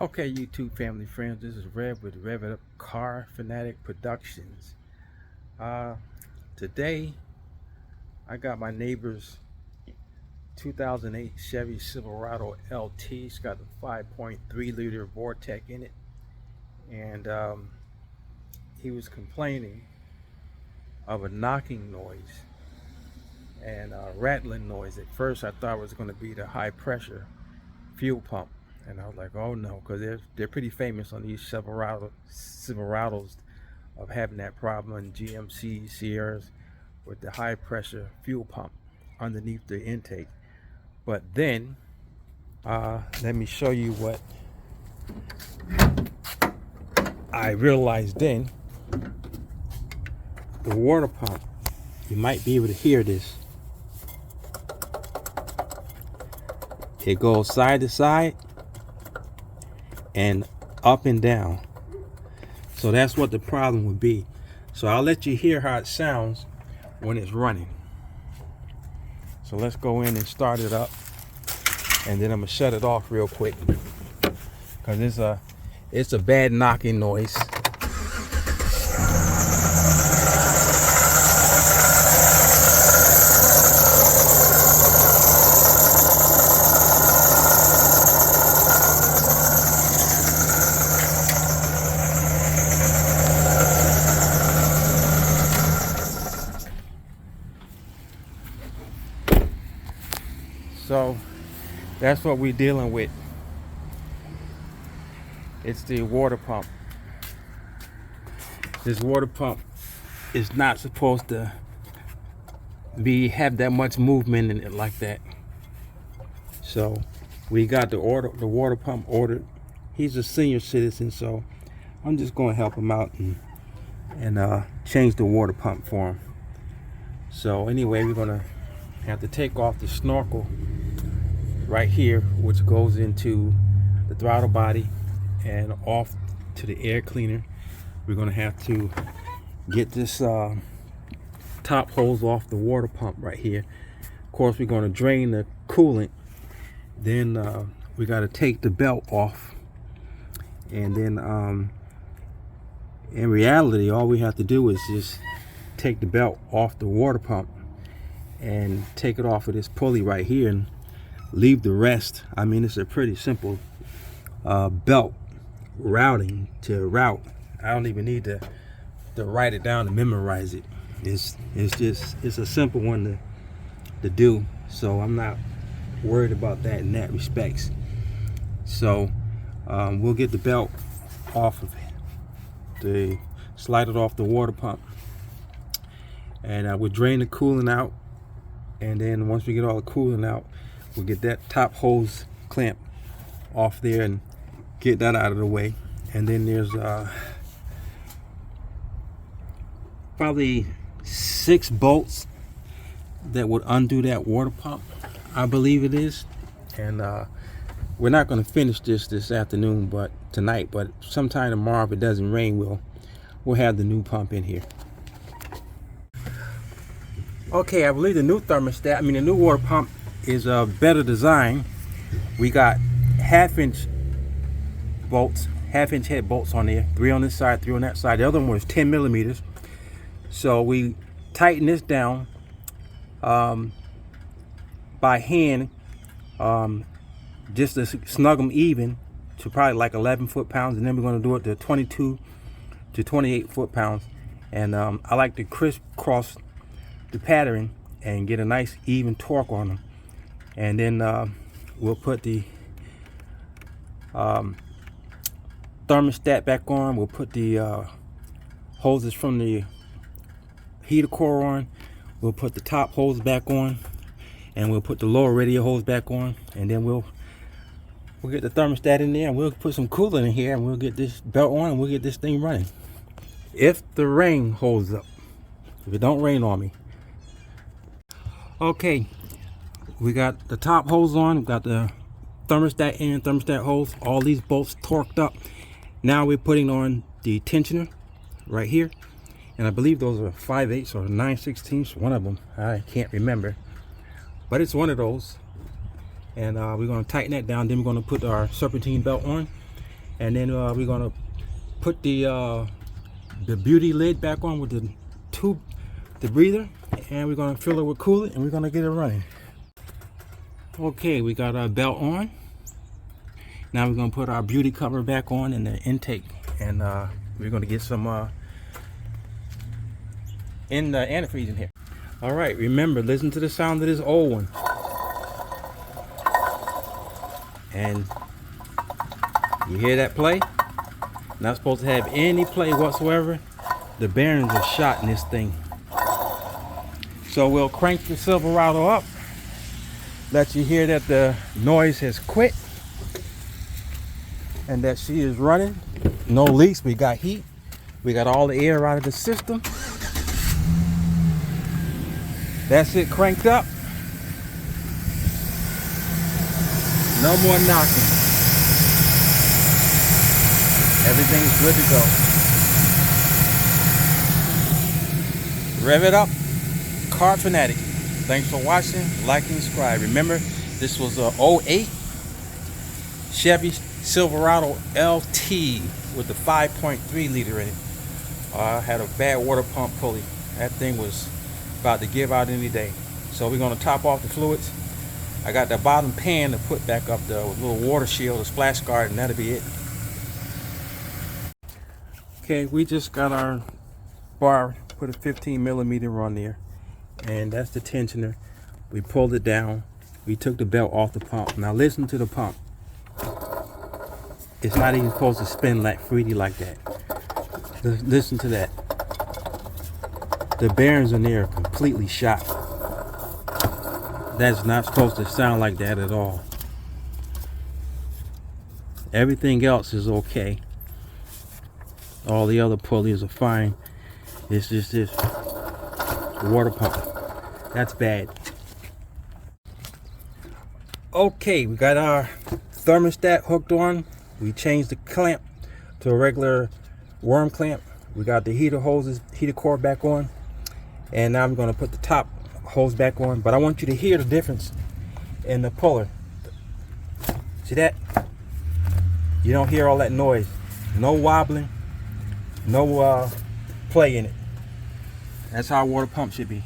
Okay, YouTube family friends, this is Rev with Rev It Up Car Fanatic Productions. Uh, Today I got my neighbor's 2008 Chevy Silverado LT. It's got a 5.3 liter Vortec in it, and he was complaining of a knocking noise and a rattling noise. At first, I thought it was going to be the high pressure fuel pump, and I was like, "Oh no," because they're pretty famous on these Silverados of having that problem in GMC Sierras with the high pressure fuel pump underneath the intake. But then, let me show you what I realized then. The water pump, you might be able to hear this. It goes side to side and up and down. So that's what the problem would be. So I'll let you hear how it sounds when it's running. So let's go in and start it up, and then I'm gonna shut it off real quick because it's a bad knocking noise. So that's what we're dealing with. It's the water pump. This water pump is not supposed to have that much movement in it like that. So we got the water pump ordered. He's a senior citizen, so I'm just going to help him out and change the water pump for him. So anyway, we're gonna have to take off the snorkel right here, which goes into the throttle body and off to the air cleaner. We're gonna have to get this top hose off the water pump right here. Of course, we're gonna drain the coolant. Then we got to take the belt off, and then in reality, all we have to do is just take the belt off the water pump and take it off of this pulley right here and leave the rest. I mean, it's a pretty simple belt routing to route. I don't even need to write it down and memorize it. It's a simple one to do, so I'm not worried about that in that respects. So we'll get the belt off of it, slide it off the water pump, and we'll drain the coolant out, and then once we get all the coolant out, we'll get that top hose clamp off there and get that out of the way. And then there's probably 6 bolts that would undo that water pump, I believe it is. And we're not going to finish this afternoon, but tonight, but sometime tomorrow, if it doesn't rain, we'll have the new pump in here. Okay, I believe the new the new water pump is a better design. We got half-inch head bolts on there, 3 on this side, 3 on that side. The other one was 10 millimeters. So we tighten this down by hand, just to snug them even to probably like 11 foot-pounds, and then we're going to do it to 22 to 28 foot-pounds. And I like to crisscross the pattern and get a nice even torque on them. And then we'll put the thermostat back on. We'll put the hoses from the heater core on. We'll put the top hose back on, and we'll put the lower radial hose back on, and then we'll get the thermostat in there, and we'll put some coolant in here, and we'll get this belt on, and we'll get this thing running. If the rain holds up, if it don't rain on me. Okay, we got the top hose on, we got the thermostat in, thermostat hose, all these bolts torqued up. Now we're putting on the tensioner right here, and I believe those are 5/8 or 9/16, one of them, I can't remember, but it's one of those. And we're going to tighten that down. Then we're going to put our serpentine belt on, And then we're gonna put the beauty lid back on with the tube, the breather, and we're gonna fill it with coolant and we're gonna get it running. Okay, we got our belt on. Now we're gonna put our beauty cover back on in the intake, and we're gonna get some in the antifreeze in here. All right, remember, listen to the sound of this old one. And you hear that play? Not supposed to have any play whatsoever. The bearings are shot in this thing. So we'll crank the Silverado up, let you hear that the noise has quit and that she is running. No leaks, we got heat. We got all the air out of the system. That's it cranked up. No more knocking. Everything's good to go. Rev it up. Car Fanatic. Thanks for watching. Like and subscribe. Remember, this was a 08 Chevy Silverado LT with the 5.3 liter in it. I had a bad water pump pulley. That thing was about to give out any day. So we're going to top off the fluids. I got the bottom pan to put back up the little water shield, the splash guard, and that'll be it. Okay, we just got our bar, put a 15mm on there, and that's the tensioner. We pulled it down. We took the belt off the pump. Now listen to the pump. It's not even supposed to spin like freely like that. Listen to that. The bearings in there are completely shot. That's not supposed to sound like that at all. Everything else is okay. All the other pulleys are fine. It's just this water pump. That's bad. Okay, we got our thermostat hooked on. We changed the clamp to a regular worm clamp. We got the heater hoses, heater core back on. And now I'm going to put the top hose back on. But I want you to hear the difference in the puller. See that? You don't hear all that noise. No wobbling. No play in it. That's how a water pump should be.